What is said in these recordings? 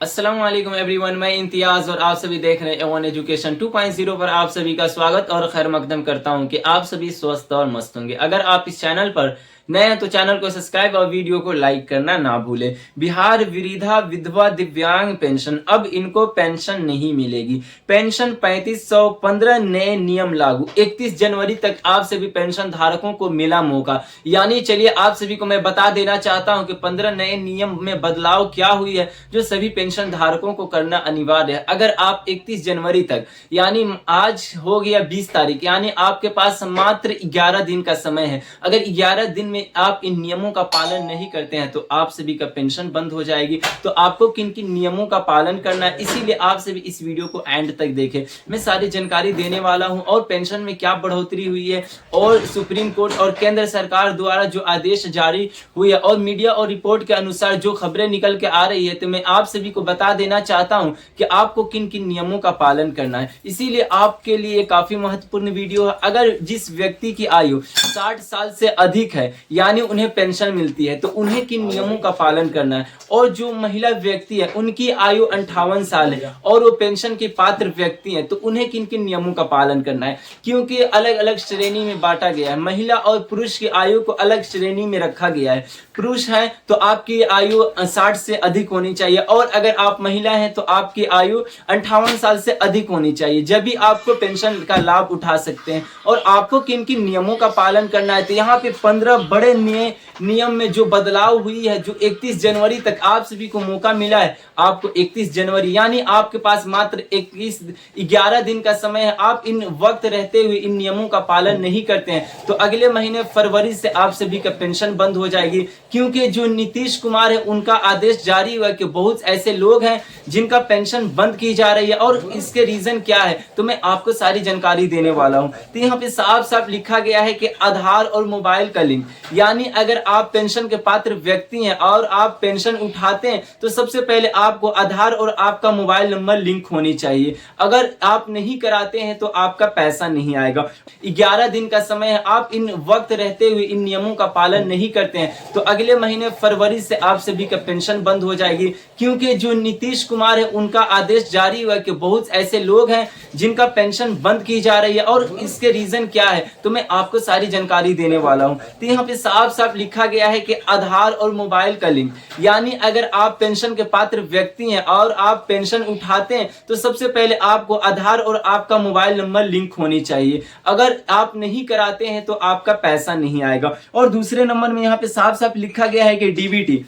अस्सलाम वालेकुम एवरीवन, मैं इम्तियाज और आप सभी देख रहे हैं A1 एजुकेशन 2.0 पर आप सभी का स्वागत और खैर मकदम करता हूं कि आप सभी स्वस्थ और मस्त होंगे। अगर आप इस चैनल पर नए हैं तो चैनल को सब्सक्राइब और वीडियो को लाइक करना ना भूलें। बिहार वृद्धा विधवा दिव्यांग पेंशन, अब इनको पेंशन नहीं मिलेगी। पेंशन 3515 नए नियम लागू। 31 जनवरी तक आप सभी पेंशन धारकों को मिला मौका। यानी चलिए आप सभी को मैं बता देना चाहता हूं कि 15 नए नियम में बदलाव क्या हुई है जो सभी पेंशन धारकों को करना अनिवार्य है। अगर आप 31 जनवरी तक, यानी आज हो गया 20 तारीख, यानी आपके पास मात्र 11 दिन का समय है। अगर 11 दिन में आप इन नियमों का पालन नहीं करते हैं तो आप सभी का पेंशन बंद हो जाएगी। तो आपको किन किन नियमों का पालन करना है, इसीलिए आप सभी इस वीडियो को एंड तक देखें। मैं सारी जानकारी देने वाला हूं और पेंशन में क्या बढ़ोतरी हुई है और सुप्रीम कोर्ट और केंद्र सरकार द्वारा जो आदेश जारी हुई है और मीडिया और रिपोर्ट के अनुसार जो खबरें निकल के आ रही है, तो मैं आप सभी को बता देना चाहता हूं कि आपको किन किन नियमों का पालन करना है। इसीलिए आपके लिए काफी महत्वपूर्ण वीडियो है। अगर जिस व्यक्ति की आयु 60 साल से अधिक है, यानी उन्हें पेंशन मिलती है, तो उन्हें किन नियमों का पालन करना है। और जो महिला व्यक्ति है उनकी आयु 58 साल है और वो पेंशन के पात्र व्यक्ति है, तो उन्हें किन किन नियमों का पालन करना है। क्योंकि अलग अलग श्रेणी में बांटा गया है। महिला और पुरुष की आयु को अलग श्रेणी में रखा गया है। पुरुष है तो आपकी आयु 60 से अधिक होनी चाहिए और अगर आप महिला हैं तो आपकी आयु 58 साल से अधिक होनी चाहिए, जब भी आपको पेंशन का लाभ उठा सकते हैं। और आपको किन किन नियमों का पालन करना है, तो यहाँ पे 15 बड़े नियम में जो बदलाव हुई है, जो 31 जनवरी तक आप सभी को मौका मिला है। आपको 31 जनवरी यानी आपके पास मात्र 11 दिन का समय है। आप इन वक्त रहते हुए इन नियमों का पालन नहीं करते हैं तो अगले महीने फरवरी से आप सभी का पेंशन बंद हो जाएगी। क्योंकि जो नीतीश कुमार है उनका आदेश जारी हुआ कि बहुत ऐसे लोग हैं जिनका पेंशन बंद की जा रही है और इसके रीजन क्या है, तो मैं आपको सारी जानकारी देने वाला हूं। तो यहाँ पे साफ साफ लिखा गया है कि आधार और मोबाइल का लिंक, यानी अगर आप पेंशन के पात्र व्यक्ति हैं और आप पेंशन उठाते हैं तो सबसे पहले आपको आधार और आपका मोबाइल नंबर लिंक होनी चाहिए। अगर आप नहीं कराते हैं तो आपका पैसा नहीं आएगा। 11 दिन का समय है। आप इन वक्त रहते हुए इन नियमों का पालन नहीं करते हैं तो अगले महीने फरवरी से आप सभी का पेंशन बंद हो जाएगी। क्योंकि जो नीतीश कुमार है उनका आदेश जारी हुआ कि बहुत ऐसे लोग हैं जिनका पेंशन बंद की जा रही है और इसके रीजन क्या है, तो मैं आपको सारी जानकारी देने वाला हूं। तो यहाँ पे साफ साफ लिखा गया है कि आधार और मोबाइल का लिंक, यानी अगर आप पेंशन के पात्र व्यक्ति हैं और आप पेंशन उठाते हैं तो सबसे पहले आपको आधार और आपका मोबाइल नंबर लिंक होनी चाहिए। अगर आप नहीं कराते हैं तो आपका पैसा नहीं आएगा। और दूसरे नंबर में यहाँ पे साफ साफ लिखा गया है कि डीबीटी,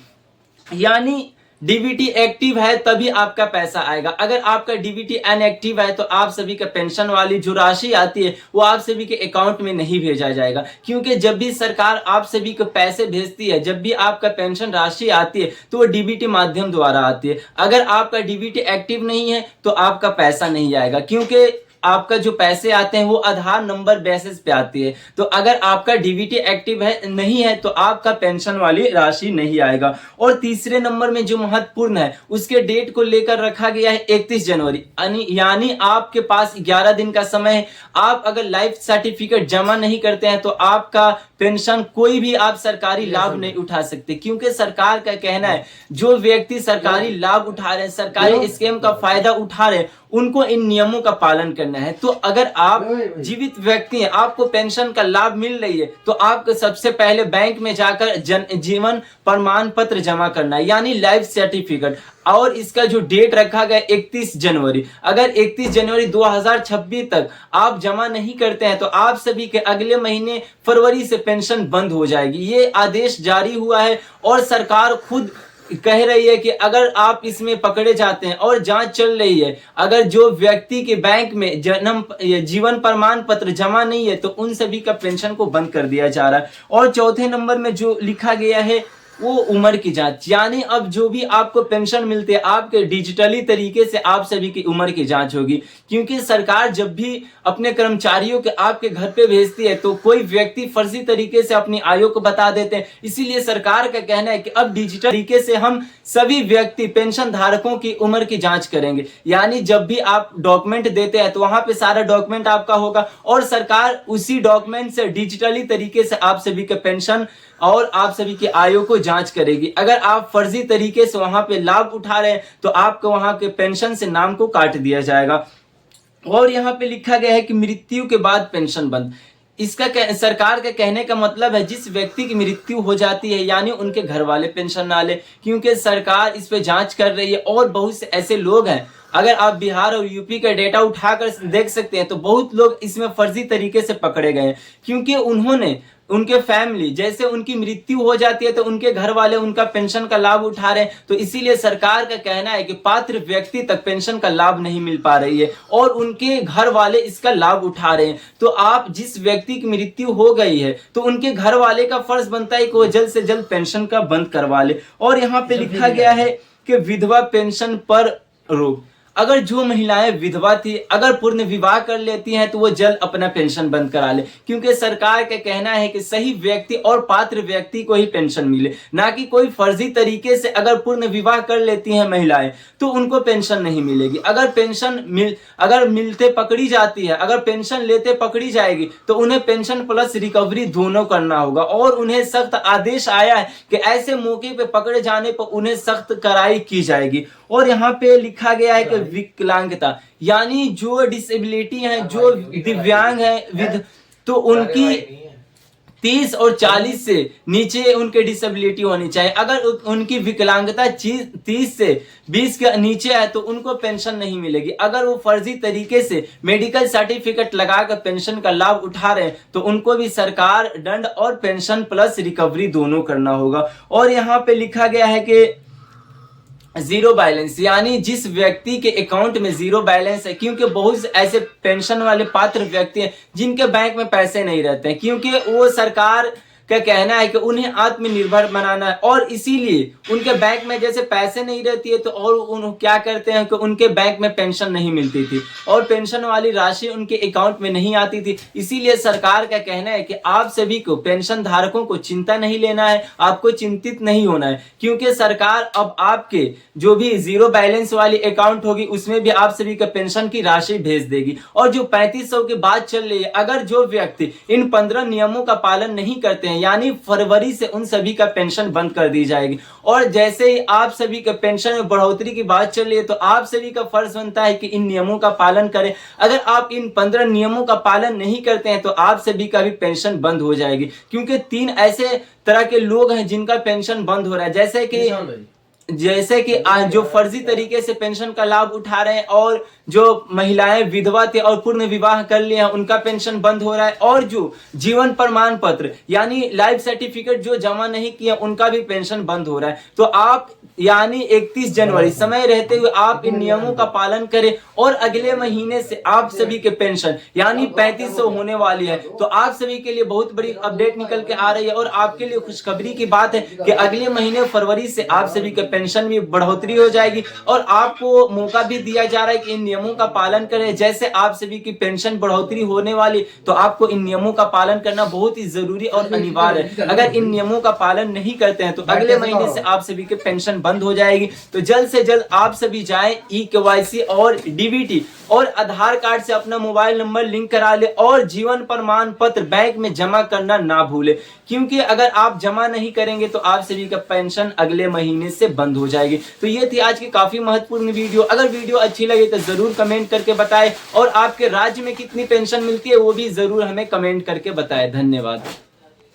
यानी डीबीटी एक्टिव है तभी आपका पैसा आएगा। अगर आपका डीबीटी इनएक्टिव है तो आप सभी का पेंशन वाली जो राशि आती है वो आप सभी के अकाउंट में नहीं भेजा जाएगा। क्योंकि जब भी सरकार आप सभी को पैसे भेजती है, जब भी आपका पेंशन राशि आती है तो वो डीबीटी माध्यम द्वारा आती है। अगर आपका डीबीटी एक्टिव नहीं है तो आपका पैसा नहीं आएगा। क्योंकि आपका जो पैसे आते हैं वो आधार नंबर बेसिस पे आती है। तो अगर आपका डीबीटी एक्टिव है नहीं है तो आपका पेंशन वाली राशि नहीं आएगा। और तीसरे नंबर में जो महत्वपूर्ण है उसके डेट को लेकर रखा गया है 31 जनवरी, यानी आपके पास 11 दिन का समय है। आप अगर लाइफ सर्टिफिकेट जमा नहीं करते हैं तो आपका पेंशन कोई भी आप सरकारी लाभ नहीं उठा सकते। क्योंकि सरकार का कहना है जो व्यक्ति सरकारी लाभ उठा रहे हैं, सरकारी स्कीम का फायदा उठा रहे हैं, उनको इन नियमों का पालन करना है। तो अगर आप जीवित व्यक्ति हैं, आपको पेंशन का लाभ मिल रही है, तो आपको सबसे पहले बैंक में जाकर जीवन प्रमाण पत्र जमा करना है, यानी लाइफ सर्टिफिकेट। और इसका जो डेट रखा गया 31 जनवरी, अगर 31 जनवरी 2026 तक आप जमा नहीं करते हैं तो आप सभी के अगले महीने फरवरी से पेंशन बंद हो जाएगी। ये आदेश जारी हुआ है और सरकार खुद कह रही है कि अगर आप इसमें पकड़े जाते हैं और जांच चल रही है, अगर जो व्यक्ति के बैंक में जीवन प्रमाण पत्र जमा नहीं है तो उन सभी का पेंशन को बंद कर दिया जा रहा है। और चौथे नंबर में जो लिखा गया है वो उम्र की जांच, यानी अब जो भी आपको पेंशन मिलती है आपके डिजिटली तरीके से आप सभी की उम्र की जांच होगी। क्योंकि सरकार जब भी अपने कर्मचारियों के आपके घर पे भेजती है तो कोई व्यक्ति फर्जी तरीके से अपनी आयु को बता देते हैं। इसीलिए सरकार का कहना है कि अब डिजिटल तरीके से हम सभी व्यक्ति पेंशन धारकों की उम्र की जांच करेंगे। यानी जब भी आप डॉक्यूमेंट देते हैं तो वहां पे सारा डॉक्यूमेंट आपका होगा और सरकार उसी डॉक्यूमेंट से डिजिटली तरीके से आप सभी का पेंशन और आप सभी की आयु को जांच करेगी। अगर आप फर्जी तरीके से वहां पे लाभ उठा रहे हैं तो आपको वहां के पेंशन से नाम को काट दिया जाएगा। और यहाँ पे लिखा गया है कि मृत्यु के बाद पेंशन बंद। इसका सरकार का कहने का मतलब है जिस व्यक्ति की मृत्यु हो जाती है यानी उनके घर वाले पेंशन ना ले, क्योंकि सरकार इस पे जांच कर रही है। और बहुत से ऐसे लोग हैं, अगर आप बिहार और यूपी का डेटा उठाकर देख सकते हैं तो बहुत लोग इसमें फर्जी तरीके से पकड़े गए हैं, क्योंकि उन्होंने उनके फैमिली जैसे उनकी मृत्यु हो जाती है तो उनके घर वाले उनका पेंशन का लाभ उठा रहे हैं। तो इसीलिए सरकार का कहना है कि पात्र व्यक्ति तक पेंशन का लाभ नहीं मिल पा रही है और उनके घर वाले इसका लाभ उठा रहे हैं। तो आप जिस व्यक्ति की मृत्यु हो गई है तो उनके घर वाले का फर्ज बनता है कि वो जल्द से जल्द पेंशन का बंद करवा ले। और यहाँ पे लिखा गया है कि विधवा पेंशन पर रोक। अगर जो महिलाएं विधवा थी अगर पूर्ण विवाह कर लेती हैं तो वो जल्द अपना पेंशन बंद करा ले, क्योंकि सरकार का कहना है कि सही व्यक्ति और पात्र व्यक्ति को ही पेंशन मिले, ना कि कोई फर्जी तरीके से अगर पूर्ण विवाह कर लेती हैं महिलाएं तो उनको पेंशन नहीं मिलेगी। अगर पेंशन अगर मिलते पकड़ी जाती है, अगर पेंशन लेते पकड़ी जाएगी तो उन्हें पेंशन प्लस रिकवरी दोनों करना होगा। और उन्हें सख्त आदेश आया है कि ऐसे मौके पे पकड़े जाने पर उन्हें सख्त कार्रवाई की जाएगी। और यहाँ पे लिखा गया है कि विकलांगता यानी जो डिसेबिलिटी है, जो दिव्यांग है तो उनकी 30 और 40 से नीचे उनके डिसेबिलिटी होनी चाहिए। अगर उनकी विकलांगता 30 से 20 के नीचे है तो उनको पेंशन नहीं मिलेगी। अगर वो फर्जी तरीके से मेडिकल सर्टिफिकेट लगाकर पेंशन का लाभ उठा रहे हैं तो उनको भी सरकार दंड और पेंशन प्लस रिकवरी दोनों करना होगा। और यहाँ पे लिखा गया है कि जीरो बैलेंस यानी जिस व्यक्ति के अकाउंट में जीरो बैलेंस है, क्योंकि बहुत से ऐसे पेंशन वाले पात्र व्यक्ति हैं जिनके बैंक में पैसे नहीं रहते हैं, क्योंकि वो सरकार का कहना है कि उन्हें आत्मनिर्भर बनाना है और इसीलिए उनके बैंक में जैसे पैसे नहीं रहती है तो और क्या करते हैं कि उनके बैंक में पेंशन नहीं मिलती थी और पेंशन वाली राशि उनके अकाउंट में नहीं आती थी। इसीलिए सरकार का कहना है कि आप सभी को पेंशन धारकों को चिंता नहीं लेना है, आपको चिंतित नहीं होना है, क्योंकि सरकार अब आपके जो भी जीरो बैलेंस वाली अकाउंट होगी उसमें भी आप सभी का पेंशन की राशि भेज देगी। और जो 3500 की बात चल रही है, अगर जो व्यक्ति इन 15 नियमों का पालन नहीं करते हैं यानी फरवरी से उन सभी का पेंशन बंद कर दी जाएगी। और जैसे ही आप सभी के पेंशन में बढ़ोतरी की बात चल रही है तो आप सभी का फर्ज बनता है कि इन नियमों का पालन करें। अगर आप इन 15 नियमों का पालन नहीं करते हैं तो आप सभी का भी पेंशन बंद हो जाएगी, क्योंकि 3 ऐसे तरह के लोग हैं जिनका पेंशन बंद हो रहा है, जैसे कि जो फर्जी तरीके से पेंशन का लाभ उठा रहे हैं और जो महिलाएं विधवा थे और पूर्ण विवाह कर लिए हैं उनका पेंशन बंद हो रहा है, और जो जीवन प्रमाण पत्र यानी लाइफ सर्टिफिकेट जो जमा नहीं किया उनका भी पेंशन बंद हो रहा है। तो आप यानी 31 जनवरी समय रहते हुए आप इन नियमों का पालन करें और अगले महीने से आप सभी के पेंशन यानी 3500 होने वाली है। तो आप सभी के लिए बहुत बड़ी अपडेट निकल के आ रही है और आपके लिए खुशखबरी की बात है कि अगले महीने फरवरी से आप सभी के पेंशन में बढ़ोतरी हो जाएगी और आपको मौका भी दिया जा रहा है कि इन नियमों का पालन करें। जैसे आप सभी की पेंशन बढ़ोतरी होने वाली तो आपको इन नियमों का पालन करना बहुत ही जरूरी और अनिवार्य है। अगर इन नियमों का पालन नहीं करते हैं तो अगले महीने से आप सभी के पेंशन बंद हो जाएगी। तो जल्द से जल्द आप सभी जाएं ई-केवाईसी और डीबीटी और आधार कार्ड से अपना मोबाइल नंबर लिंक करा ले और जीवन प्रमाण पत्र बैंक में जमा करना ना भूले, क्योंकि अगर आप जमा नहीं करेंगे तो आप सभी का पेंशन अगले महीने से बंद हो जाएगी। तो ये थी आज की काफी महत्वपूर्ण वीडियो। अगर वीडियो अच्छी लगी तो जरूर कमेंट करके बताएं और आपके राज्य में कितनी पेंशन मिलती है वो भी जरूर हमें कमेंट करके बताएं। धन्यवाद।